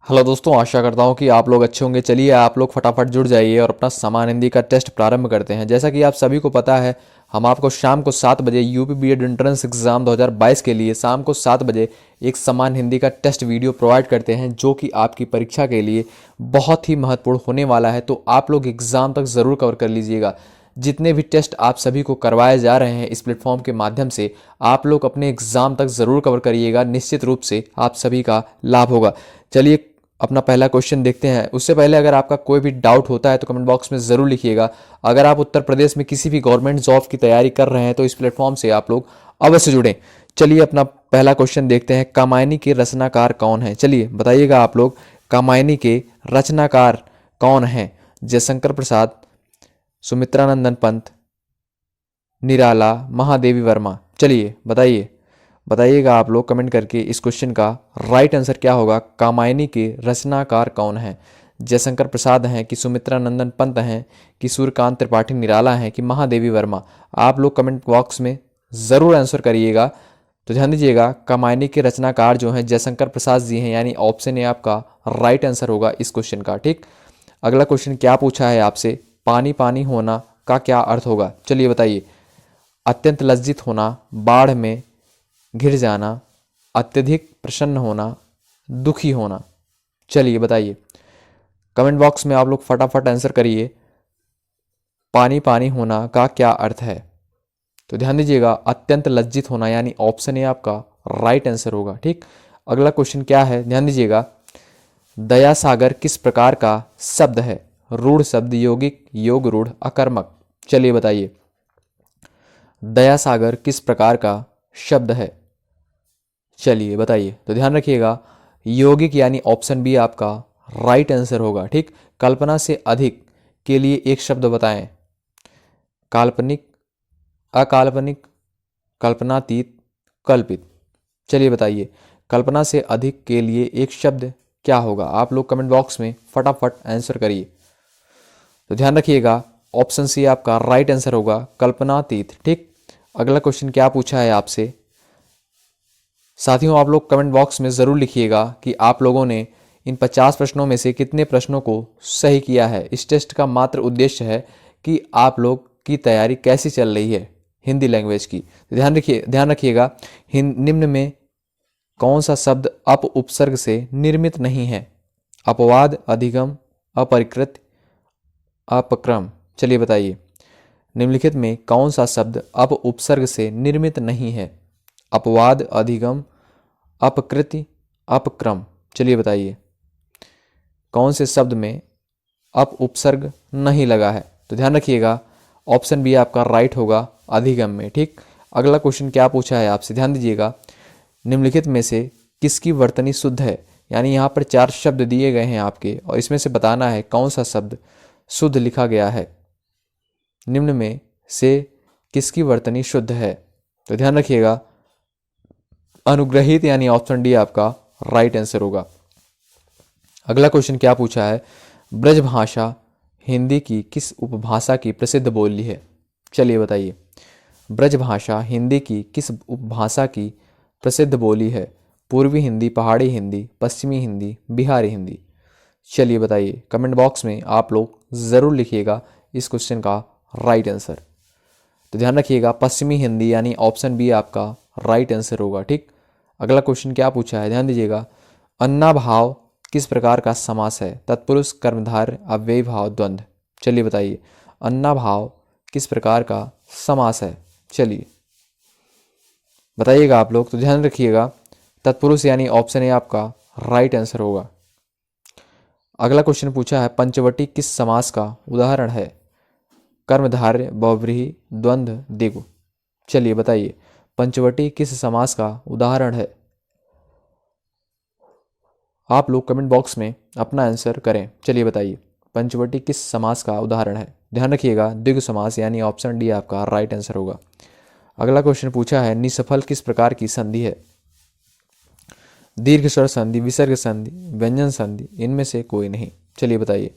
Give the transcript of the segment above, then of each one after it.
Hello दोस्तों, आशा करता हूँ कि आप लोग अच्छे होंगे। चलिए आप लोग फटाफट जुड़ जाइए और अपना समान हिंदी का टेस्ट प्रारंभ करते हैं। जैसा कि आप सभी को पता है, हम आपको शाम को 7 बजे यूपी बीएड एंट्रेंस एग्जाम 2022 के लिए शाम को 7 बजे एक समान हिंदी का टेस्ट वीडियो प्रोवाइड करते हैं, जो कि आपकी परीक्षा के लिए बहुत ही महत्वपूर्ण होने वाला है। तो आप लोग एग्जाम तक ज़रूर कवर कर लीजिएगा। जितने भी टेस्ट आप सभी को करवाए जा रहे हैं इस प्लेटफॉर्म के माध्यम से, आप लोग अपने एग्जाम तक ज़रूर कवर करिएगा। निश्चित रूप से आप सभी का लाभ होगा। चलिए अपना पहला क्वेश्चन देखते हैं। उससे पहले अगर आपका कोई भी डाउट होता है तो कमेंट बॉक्स में ज़रूर लिखिएगा। अगर आप उत्तर प्रदेश में किसी भी गवर्नमेंट जॉब की तैयारी कर रहे हैं तो इस प्लेटफॉर्म से आप लोग अवश्य जुड़ें। चलिए अपना पहला क्वेश्चन देखते हैं। कामायनी के रचनाकार कौन है? चलिए बताइएगा आप लोग, कामायनी के रचनाकार कौन हैं? जयशंकर प्रसाद, सुमित्रानंदन पंत, निराला, महादेवी वर्मा। चलिए बताइएगा आप लोग कमेंट करके इस क्वेश्चन का राइट आंसर क्या होगा। कामायनी के रचनाकार कौन हैं? जयशंकर प्रसाद हैं कि सुमित्रानंदन पंत हैं कि सूर्यकांत त्रिपाठी निराला हैं कि महादेवी वर्मा? आप लोग कमेंट बॉक्स में ज़रूर आंसर करिएगा। तो ध्यान दीजिएगा, कामायनी के रचनाकार जो हैं जयशंकर प्रसाद जी हैं, यानी ऑप्शन ए आपका राइट आंसर होगा इस क्वेश्चन का। ठीक, अगला क्वेश्चन क्या पूछा है आपसे? पानी पानी होना का क्या अर्थ होगा? चलिए बताइए। अत्यंत लज्जित होना, बाढ़ में घिर जाना, अत्यधिक प्रसन्न होना, दुखी होना। चलिए बताइए, कमेंट बॉक्स में आप लोग फटाफट आंसर करिए। पानी पानी होना का क्या अर्थ है? तो ध्यान दीजिएगा, अत्यंत लज्जित होना, यानी ऑप्शन ए आपका राइट आंसर होगा। ठीक, अगला क्वेश्चन क्या है? ध्यान दीजिएगा। दया सागर किस प्रकार का शब्द है? रूढ़ शब्द, यौगिक, योग रूढ़, अकर्मक। चलिए बताइए, दया सागर किस प्रकार का शब्द है? चलिए बताइए। तो ध्यान रखिएगा, यौगिक यानी ऑप्शन बी आपका राइट आंसर होगा। ठीक, कल्पना से अधिक के लिए एक शब्द बताएं। काल्पनिक, अकाल्पनिक, कल्पनातीत, कल्पित। चलिए बताइए, कल्पना से अधिक के लिए एक शब्द क्या होगा? आप लोग कमेंट बॉक्स में फटाफट आंसर करिए। तो ध्यान रखिएगा, ऑप्शन सी आपका राइट आंसर होगा, कल्पनातीत। ठीक, अगला क्वेश्चन क्या पूछा है आपसे? साथियों आप लोग कमेंट बॉक्स में ज़रूर लिखिएगा कि आप लोगों ने इन 50 प्रश्नों में से कितने प्रश्नों को सही किया है। इस टेस्ट का मात्र उद्देश्य है कि आप लोग की तैयारी कैसी चल रही है हिंदी लैंग्वेज की। तो ध्यान रखिएगा, निम्न में कौन सा शब्द अप उपसर्ग से निर्मित नहीं है? अपवाद, अधिगम, अपरिकृत, अपक्रम। चलिए बताइए, निम्नलिखित में कौन सा शब्द अप उपसर्ग से निर्मित नहीं है? अपवाद, अधिगम, अपकृति, अपक्रम। चलिए बताइए, कौन से शब्द में अप उपसर्ग नहीं लगा है? तो ध्यान रखिएगा, ऑप्शन बी आपका राइट होगा, अधिगम में। ठीक, अगला क्वेश्चन क्या पूछा है आपसे? ध्यान दीजिएगा, निम्नलिखित में से किसकी वर्तनी शुद्ध है? यानी यहाँ पर 4 शब्द दिए गए हैं आपके, और इसमें से बताना है कौन सा शब्द शुद्ध लिखा गया है। निम्न में से किसकी वर्तनी शुद्ध है? तो ध्यान रखिएगा, अनुग्रहित यानी ऑप्शन डी आपका राइट आंसर होगा। अगला क्वेश्चन क्या पूछा है? ब्रजभाषा हिंदी की किस उपभाषा की प्रसिद्ध बोली है? चलिए बताइए, ब्रजभाषा हिंदी की किस उपभाषा की प्रसिद्ध बोली है? पूर्वी हिंदी, पहाड़ी हिंदी, पश्चिमी हिंदी, बिहारी हिंदी। चलिए बताइए, कमेंट बॉक्स में आप लोग ज़रूर लिखिएगा इस क्वेश्चन का राइट आंसर। तो ध्यान रखिएगा, पश्चिमी हिंदी यानी ऑप्शन बी आपका राइट आंसर होगा। ठीक, अगला क्वेश्चन क्या पूछा है? ध्यान दीजिएगा, अन्नाभाव किस प्रकार का समास है? तत्पुरुष, कर्मधारय, अव्ययी भाव, द्वंद्व। चलिए बताइए, अन्नाभाव किस प्रकार का समास है? चलिए बताइएगा आप लोग। तो ध्यान रखिएगा, तत्पुरुष यानी ऑप्शन ए आपका राइट आंसर होगा। अगला क्वेश्चन पूछा है, पंचवटी किस समास का उदाहरण है? कर्मधारय, बहुव्रीहि, द्वंद्व, द्विगु। चलिए बताइए, पंचवटी किस समास का उदाहरण है? आप लोग कमेंट बॉक्स में अपना आंसर करें। चलिए बताइए, पंचवटी किस समास का उदाहरण है? ध्यान रखिएगा, द्विगु समास यानी ऑप्शन डी आपका राइट आंसर होगा। अगला क्वेश्चन पूछा है, निसफल किस प्रकार की संधि है? दीर्घ स्वर संधि, विसर्ग संधि, व्यंजन संधि, इनमें से कोई नहीं। चलिए बताइए,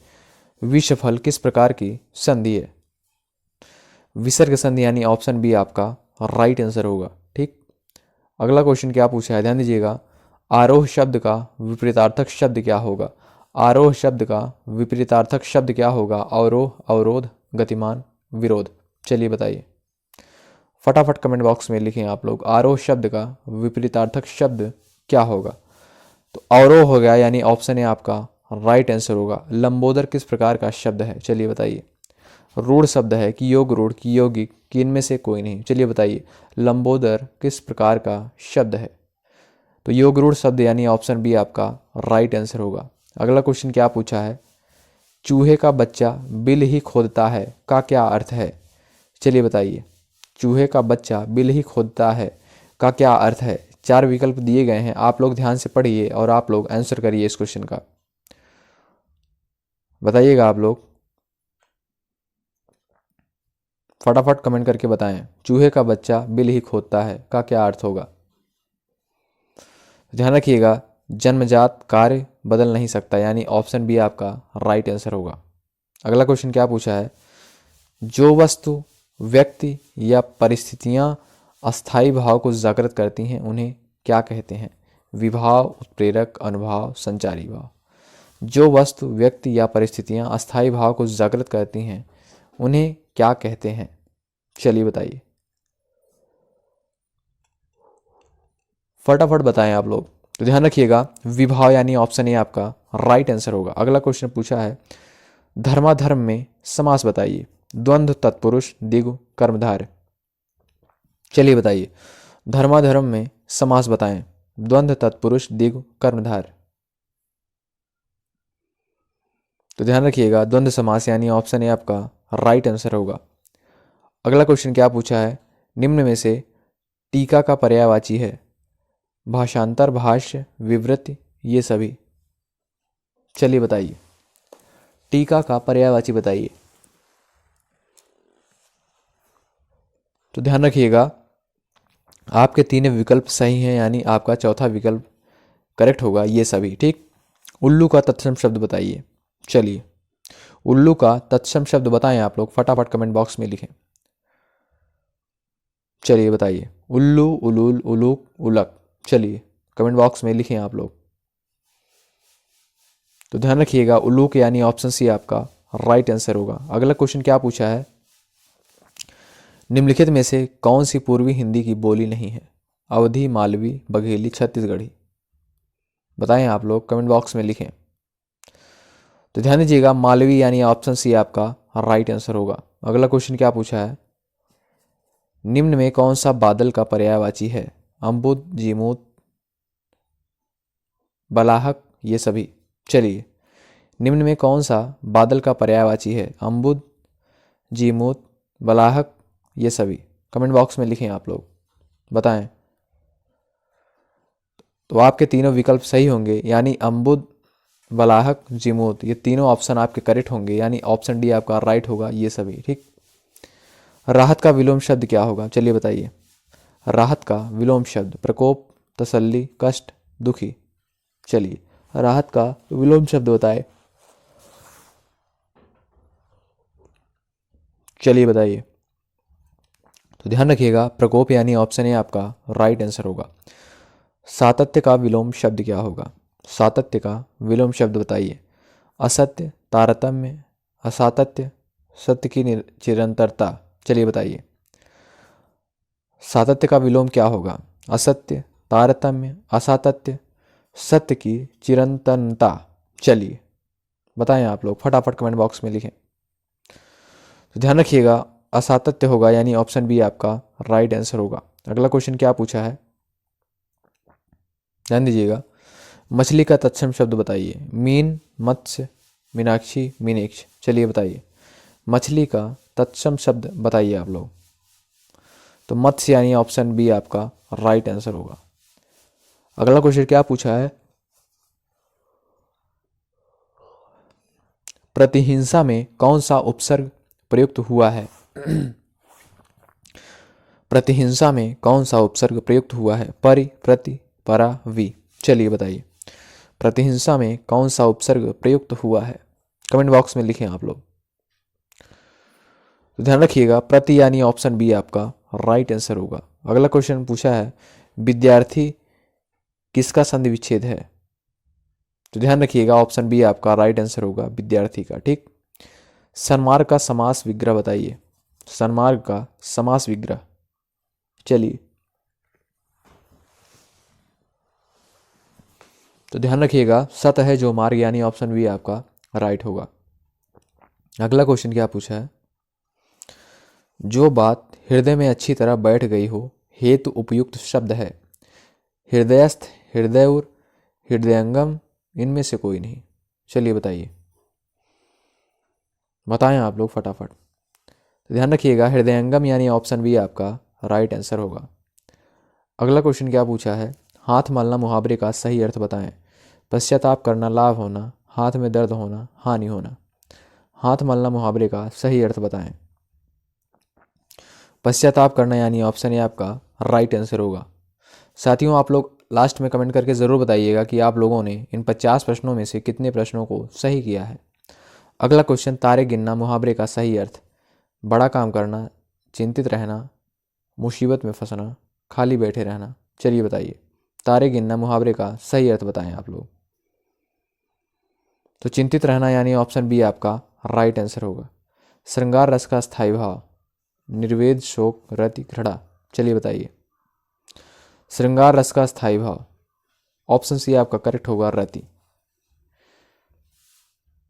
विषफल किस प्रकार की संधि है? विसर्ग संधि यानी ऑप्शन बी आपका राइट आंसर होगा। ठीक, अगला क्वेश्चन क्या पूछा है? ध्यान दीजिएगा, आरोह शब्द का विपरीतार्थक शब्द क्या होगा? आरोह शब्द का विपरीतार्थक शब्द क्या होगा? अवरोह, अवरोध, गतिमान, विरोध। चलिए बताइए, फटाफट कमेंट बॉक्स में लिखें आप लोग, आरोह शब्द का विपरीतार्थक शब्द क्या होगा? तो अवरोह हो गया, यानी ऑप्शन ए आपका राइट आंसर होगा। लंबोदर किस प्रकार का शब्द है? चलिए बताइए। रूढ़ शब्द है कि योग रूढ़ की यौगिक कि इनमें से कोई नहीं? चलिए बताइए, लंबोदर किस प्रकार का शब्द है? तो योग रूढ़ शब्द, यानी ऑप्शन बी आपका राइट आंसर होगा। अगला क्वेश्चन क्या पूछा है? चूहे का बच्चा बिल ही खोदता है का क्या अर्थ है? चलिए बताइए, चूहे का बच्चा बिल ही खोदता है का क्या अर्थ है? 4 विकल्प दिए गए हैं, आप लोग ध्यान से पढ़िए और आप लोग आंसर करिए इस क्वेश्चन का। बताइएगा आप लोग, फटाफट कमेंट करके बताएं, चूहे का बच्चा बिल ही खोदता है का क्या अर्थ होगा? ध्यान रखिएगा, जन्मजात कार्य बदल नहीं सकता, यानी ऑप्शन बी आपका राइट आंसर होगा। अगला क्वेश्चन क्या पूछा है? जो वस्तु, व्यक्ति या परिस्थितियां अस्थायी भाव को जागृत करती हैं उन्हें क्या कहते हैं? विभाव, उत्प्रेरक, अनुभाव, संचारी भाव। जो वस्तु, व्यक्ति या परिस्थितियां अस्थायी भाव को जागृत करती हैं उन्हें क्या कहते हैं? चलिए बताइए, फटाफट बताएं आप लोग। तो ध्यान रखिएगा, विभाव यानी ऑप्शन ए आपका राइट आंसर होगा। अगला क्वेश्चन पूछा है, धर्माधर्म में समास बताइए। द्वंद्व, तत्पुरुष, द्विगु, कर्मधारय। चलिए बताइए, धर्माधर्म में समास बताएं। द्वंद्व, तत्पुरुष, द्विगु, कर्मधारय। तो ध्यान रखिएगा, द्वंद्व समास यानी ऑप्शन ए आपका राइट आंसर होगा। अगला क्वेश्चन क्या पूछा है? निम्न में से टीका का पर्यायवाची है? भाषांतर, भाष्य, विवृति, ये सभी। चलिए बताइए, टीका का पर्यायवाची बताइए। तो ध्यान रखिएगा, आपके तीनों विकल्प सही हैं, यानी आपका चौथा विकल्प करेक्ट होगा, ये सभी ठीक। उल्लू का तत्सम शब्द बताइए। चलिए, उल्लू का तत्सम शब्द बताएं आप लोग, फटाफट कमेंट बॉक्स में लिखें। चलिए बताइए, उल्लू, उलूल, उलूक, उलक। चलिए कमेंट बॉक्स में लिखें आप लोग। तो ध्यान रखिएगा, उल्लूक यानी ऑप्शन सी आपका राइट आंसर होगा। अगला क्वेश्चन क्या पूछा है? निम्नलिखित में से कौन सी पूर्वी हिंदी की बोली नहीं है? अवधी, मालवी, बघेली, छत्तीसगढ़ी। बताएं आप लोग, कमेंट बॉक्स में लिखें। तो ध्यान दीजिएगा, मालवी यानी ऑप्शन सी आपका राइट आंसर होगा। अगला क्वेश्चन क्या पूछा है? निम्न में कौन सा बादल का पर्यायवाची है? अम्बुद, जीमूत, बलाहक, ये सभी। चलिए, निम्न में कौन सा बादल का पर्यायवाची है? अम्बुद, जीमूत, बलाहक, ये सभी। कमेंट बॉक्स में लिखें आप लोग, बताएं। तो आपके तीनों विकल्प सही होंगे, यानी अम्बुद, बलाहक, जीमूत, ये तीनों ऑप्शन आपके करेक्ट होंगे, यानी ऑप्शन डी आपका राइट होगा, ये सभी ठीक। राहत का विलोम शब्द क्या होगा? चलिए बताइए, राहत का विलोम शब्द? प्रकोप, तसल्ली, कष्ट, दुखी। चलिए, राहत का विलोम शब्द बताए। चलिए बताइए। तो ध्यान रखिएगा, प्रकोप यानी ऑप्शन ए आपका राइट आंसर होगा। सातत्य का विलोम शब्द क्या होगा? सातत्य का विलोम शब्द बताइए। असत्य, तारतम्य, असातत्य, सत्य की चिरंतरता। चलिए बताइए, सातत्य का विलोम क्या होगा? असत्य, तारतम्य, असातत्य, सत्य की चिरंतनता। चलिए बताएं आप लोग, फटाफट कमेंट बॉक्स में लिखें। तो ध्यान रखिएगा, असातत्य होगा, यानी ऑप्शन बी आपका राइट आंसर होगा। अगला क्वेश्चन क्या पूछा है? ध्यान दीजिएगा, मछली का तत्सम शब्द बताइए। मीन, मत्स्य, मीनाक्षी, मीनेक्ष। चलिए बताइए, मछली का तत्सम शब्द बताइए आप लोग। तो मत्स्य यानी ऑप्शन बी आपका राइट आंसर होगा। अगला क्वेश्चन क्या पूछा है? प्रतिहिंसा में कौन सा उपसर्ग प्रयुक्त हुआ है? प्रतिहिंसा में कौन सा उपसर्ग प्रयुक्त हुआ है? परि, प्रति, परा, वि। चलिए बताइए, प्रतिहिंसा में कौन सा उपसर्ग प्रयुक्त हुआ है? कमेंट बॉक्स में लिखें आप लोग। तो ध्यान रखिएगा, प्रति यानी ऑप्शन बी आपका राइट आंसर होगा। अगला क्वेश्चन पूछा है, विद्यार्थी किसका संधि विच्छेद है? तो ध्यान रखिएगा ऑप्शन बी आपका राइट आंसर होगा, विद्यार्थी का। ठीक। सन्मार्ग का समास विग्रह बताइए। सन्मार्ग का समास विग्रह, चलिए। तो ध्यान रखिएगा सत है जो मार्ग, यानी ऑप्शन बी आपका राइट होगा। अगला क्वेश्चन क्या पूछा है? जो बात हृदय में अच्छी तरह बैठ गई हो, हेतु उपयुक्त शब्द है। हृदयस्थ, हृदयउर, हृदयंगम, इनमें से कोई नहीं। चलिए बताइए, बताएं आप लोग फटाफट। तो ध्यान रखिएगा हृदयंगम यानी ऑप्शन बी आपका राइट आंसर होगा। अगला क्वेश्चन क्या पूछा है? हाथ मलना मुहावरे का सही अर्थ बताएं। पश्चाताप करना, लाभ होना, हाथ में दर्द होना, हानि होना। हाथ मलना मुहावरे का सही अर्थ बताएं। पश्चाताप करना यानी ऑप्शन ए आपका राइट आंसर होगा। साथियों, आप लोग लास्ट में कमेंट करके ज़रूर बताइएगा कि आप लोगों ने इन 50 प्रश्नों में से कितने प्रश्नों को सही किया है। अगला क्वेश्चन, तारे गिनना मुहावरे का सही अर्थ। बड़ा काम करना, चिंतित रहना, मुसीबत में फंसना, खाली बैठे रहना। चलिए बताइए, तारे गिनना मुहावरे का सही अर्थ बताएं आप लोग। तो चिंतित रहना यानी ऑप्शन बी आपका राइट आंसर होगा। श्रृंगार रस का स्थायी भाव, निर्वेद, शोक, रति, घृणा। चलिए बताइए, श्रृंगार रस का स्थायी भाव, ऑप्शन सी आपका करेक्ट होगा, रति।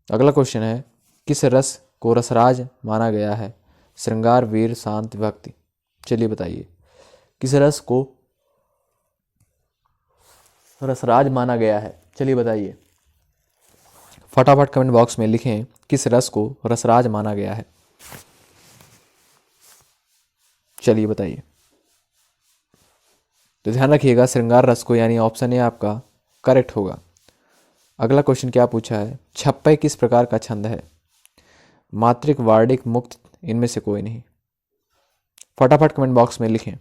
अगला क्वेश्चन है, किस रस को रसराज माना गया है? श्रृंगार, वीर, शांत, भक्ति। चलिए बताइए, किस रस को रसराज माना गया है? चलिए बताइए, फटाफट कमेंट बॉक्स में लिखें किस रस को रसराज माना गया है। चलिए बताइए। तो ध्यान रखिएगा श्रृंगार रस को, यानी ऑप्शन ए आपका करेक्ट होगा। अगला क्वेश्चन क्या पूछा है? छप्पय किस प्रकार का छंद है? मात्रिक, वार्णिक, मुक्त, इनमें से कोई नहीं। फटाफट कमेंट बॉक्स में लिखें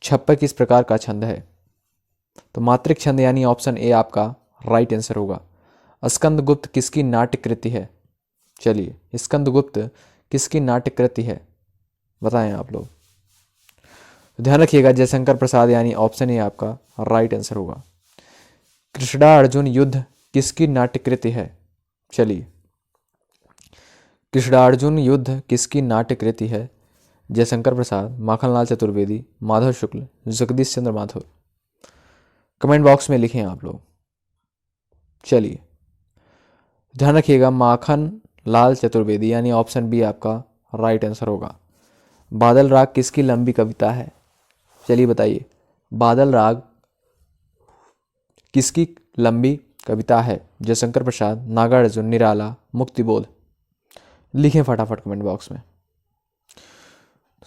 छप्पय किस प्रकार का छंद है। तो मात्रिक छंद यानी ऑप्शन ए आपका राइट आंसर होगा। स्कंदगुप्त किसकी नाट्य कृति है? चलिए, स्कंदगुप्त किसकी नाट्य कृति है, बताएं आप लोग। ध्यान रखिएगा जयशंकर प्रसाद, यानी ऑप्शन ए आपका राइट आंसर होगा। कृष्णा अर्जुन युद्ध किसकी नाट्य कृति है? चलिए, कृष्णार्जुन युद्ध किसकी नाट्य कृति है? जयशंकर प्रसाद, माखनलाल चतुर्वेदी, माधव शुक्ल, जगदीश चंद्र माथुर। कमेंट बॉक्स में लिखें आप लोग। चलिए, ध्यान रखिएगा माखन लाल चतुर्वेदी, यानी ऑप्शन बी आपका राइट आंसर होगा। बादल राग किसकी लंबी कविता है? चलिए बताइए, बादल राग किसकी लंबी कविता है? जयशंकर प्रसाद, नागार्जुन, निराला, मुक्तिबोध। लिखें फटाफट कमेंट बॉक्स में।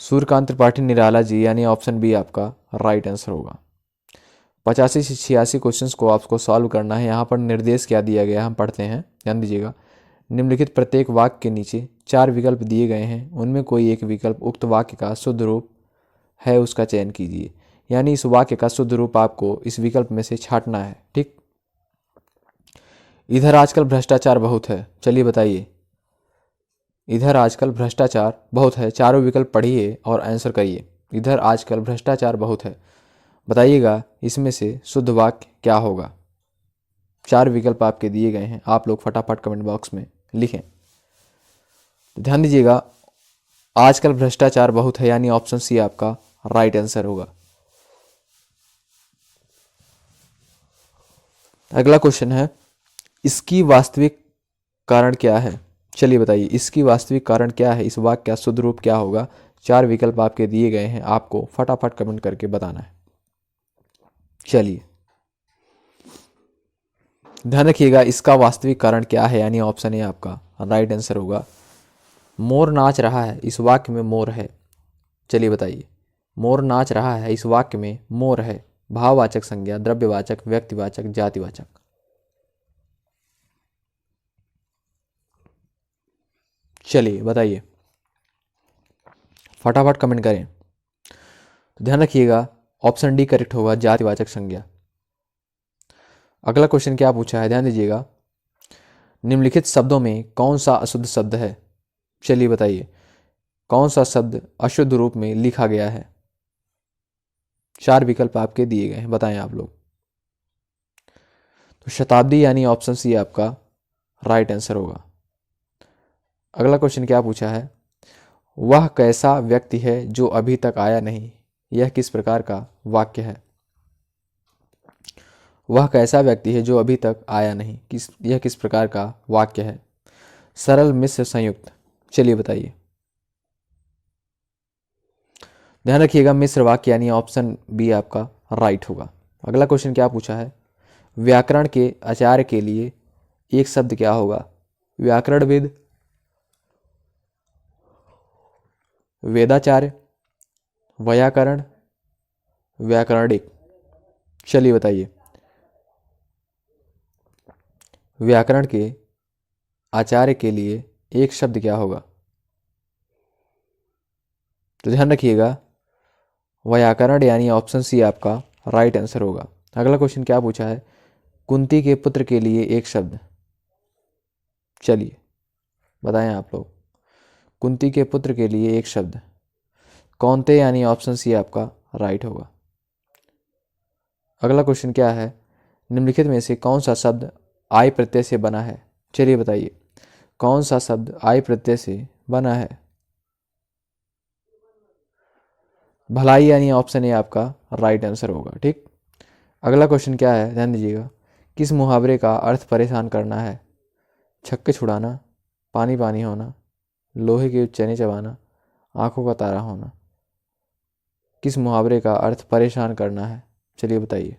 सूर्यकांत त्रिपाठी निराला जी, यानी ऑप्शन बी आपका राइट आंसर होगा। 85 से 86 क्वेश्चंस को आपको सॉल्व करना है। यहाँ पर निर्देश क्या दिया गया है हम पढ़ते हैं, ध्यान दीजिएगा। निम्नलिखित प्रत्येक वाक्य के नीचे 4 विकल्प दिए गए हैं, उनमें कोई एक विकल्प उक्त वाक्य का शुद्ध रूप है, उसका चयन कीजिए। यानी इस वाक्य का शुद्ध रूप आपको इस विकल्प में से छांटना है। ठीक। इधर आजकल भ्रष्टाचार बहुत है। चलिए बताइए, इधर आजकल भ्रष्टाचार बहुत है। चारों विकल्प पढ़िए और आंसर करिए। इधर आजकल भ्रष्टाचार बहुत है, बताइएगा इसमें से शुद्ध वाक्य क्या होगा। 4 विकल्प आपके दिए गए हैं, आप लोग फटाफट कमेंट बॉक्स में लिखें। तो ध्यान दीजिएगा, आजकल भ्रष्टाचार बहुत है, यानी ऑप्शन सी आपका राइट आंसर होगा। अगला क्वेश्चन है, इसकी वास्तविक कारण क्या है? चलिए बताइए, इसकी वास्तविक कारण क्या है? इस वाक्य का शुद्ध रूप क्या होगा? 4 विकल्प आपके दिए गए हैं, आपको फटाफट कमेंट करके बताना है। चलिए, ध्यान रखिएगा इसका वास्तविक कारण क्या है, यानी ऑप्शन ए आपका राइट आंसर होगा। मोर नाच रहा है, इस वाक्य में मोर है। चलिए बताइए, मोर नाच रहा है, इस वाक्य में मोर है। भाववाचक संज्ञा, द्रव्यवाचक, व्यक्तिवाचक, जातिवाचक। चलिए बताइए, फटाफट कमेंट करें। तो ध्यान रखिएगा ऑप्शन डी करेक्ट होगा, जातिवाचक संज्ञा। अगला क्वेश्चन क्या पूछा है, ध्यान दीजिएगा। निम्नलिखित शब्दों में कौन सा अशुद्ध शब्द है? चलिए बताइए, कौन सा शब्द अशुद्ध रूप में लिखा गया है? 4 विकल्प आपके दिए गए हैं, बताएं आप लोग। तो शताब्दी यानी ऑप्शन सी आपका राइट आंसर होगा। अगला क्वेश्चन क्या पूछा है, वह कैसा व्यक्ति है जो अभी तक आया नहीं, यह किस प्रकार का वाक्य है। वह कैसा व्यक्ति है जो अभी तक आया नहीं, यह किस प्रकार का वाक्य है। सरल मिश्र संयुक्त, चलिए बताइए। ध्यान रखिएगा मिश्र वाक्य यानी ऑप्शन बी आपका राइट होगा। अगला क्वेश्चन क्या पूछा है, व्याकरण के आचार्य के लिए एक शब्द क्या होगा। व्याकरणविद, वेदाचार्य, वैयाकरण, व्याकरणिक, चलिए बताइए। व्याकरण के आचार्य के लिए एक शब्द क्या होगा। तो ध्यान रखिएगा वैयाकरण यानी ऑप्शन सी आपका राइट आंसर होगा। अगला क्वेश्चन क्या पूछा है, कुंती के पुत्र के लिए एक शब्द, चलिए बताएं आप लोग। कुंती के पुत्र के लिए एक शब्द, कौनते यानी ऑप्शन सी आपका राइट होगा। अगला क्वेश्चन क्या है, निम्नलिखित में से कौन सा शब्द आई प्रत्यय से बना है। चलिए बताइए, कौन सा शब्द आई प्रत्यय से बना है। भलाई यानी ऑप्शन ए आपका राइट आंसर होगा। ठीक, अगला क्वेश्चन क्या है, ध्यान दीजिएगा। किस मुहावरे का अर्थ परेशान करना है। छक्के छुड़ाना, पानी पानी होना, लोहे के चने चबाना, आंखों का तारा होना। किस मुहावरे का अर्थ परेशान करना है, चलिए बताइए।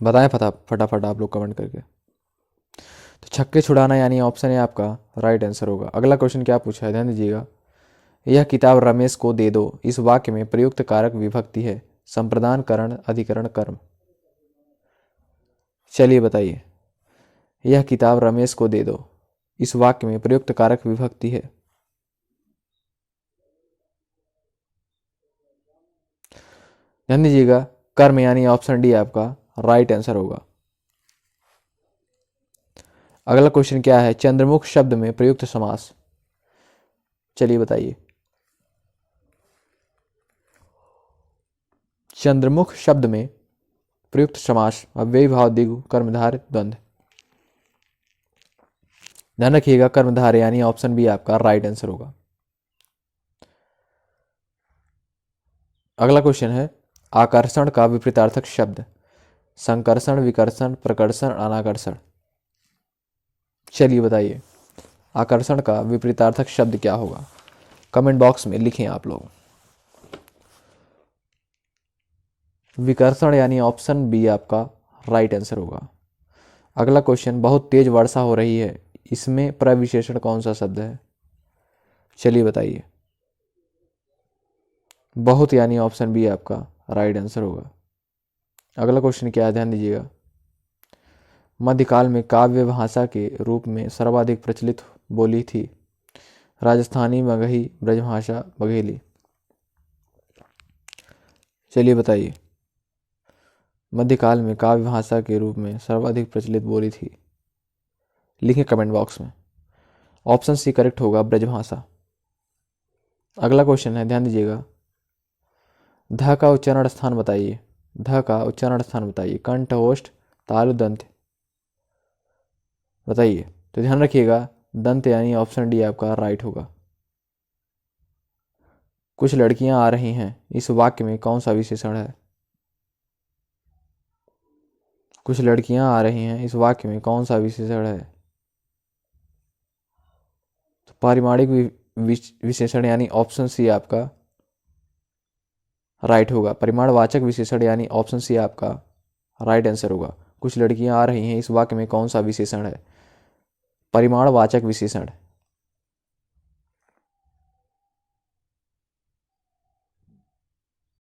बताएं फटाफट आप लोग कमेंट करके। तो छक्के छुड़ाना यानी ऑप्शन है आपका राइट आंसर होगा। अगला क्वेश्चन क्या पूछा है, ध्यान दीजिएगा। यह किताब रमेश को दे दो, इस वाक्य में प्रयुक्त कारक विभक्ति है संप्रदान, करण, अधिकरण, कर्म। चलिए बताइए, यह किताब रमेश को दे दो, इस वाक्य में प्रयुक्त कारक विभक्ति है। ध्यान दीजिएगा कर्म यानी ऑप्शन डी आपका राइट आंसर होगा। अगला क्वेश्चन क्या है, चंद्रमुख शब्द में प्रयुक्त समास, चलिए बताइए। चंद्रमुख शब्द में प्रयुक्त समास अव्ययी भाव, द्विगु, कर्मधारय, द्वंद्व। ध्यान रखिएगा कर्मधारय यानी ऑप्शन बी आपका राइट आंसर होगा। अगला क्वेश्चन है, आकर्षण का विपरीतार्थक शब्द। संकर्षण, विकर्षण, प्रकर्षण, अनाकर्षण। चलिए बताइए, आकर्षण का विपरीतार्थक शब्द क्या होगा। कमेंट बॉक्स में लिखें आप लोग। विकर्षण यानी ऑप्शन बी आपका राइट आंसर होगा। अगला क्वेश्चन, बहुत तेज वर्षा हो रही है, इसमें प्रविशेषण कौन सा शब्द है। चलिए बताइए। बहुत यानी ऑप्शन बी आपका राइट आंसर होगा। अगला क्वेश्चन क्या है, ध्यान दीजिएगा। मध्यकाल में काव्य भाषा के रूप में सर्वाधिक प्रचलित बोली थी राजस्थानी, मगही, ब्रजभाषा, बघेली। चलिए बताइए, मध्यकाल में काव्य भाषा के रूप में सर्वाधिक प्रचलित बोली थी, लिखें कमेंट बॉक्स में। ऑप्शन सी करेक्ट होगा, ब्रजभाषा। अगला क्वेश्चन है, ध्यान दीजिएगा। ध का उच्चारण स्थान बताइए। ध का उच्चारण स्थान बताइए। कंठ, ओष्ठ, तालु, दंत, बताइए। तो ध्यान रखिएगा दंत यानी ऑप्शन डी आपका राइट होगा। कुछ लड़कियां आ रही हैं, इस वाक्य में कौन सा विशेषण है। कुछ लड़कियां आ रही हैं, इस वाक्य में कौन सा विशेषण है। तो पारिमाणिक विशेषण यानी ऑप्शन सी आपका राइट होगा। परिमाणवाचक विशेषण यानी ऑप्शन सी आपका राइट आंसर होगा। कुछ लड़कियां आ रही हैं, इस वाक्य में कौन सा विशेषण है। परिमाणवाचक विशेषण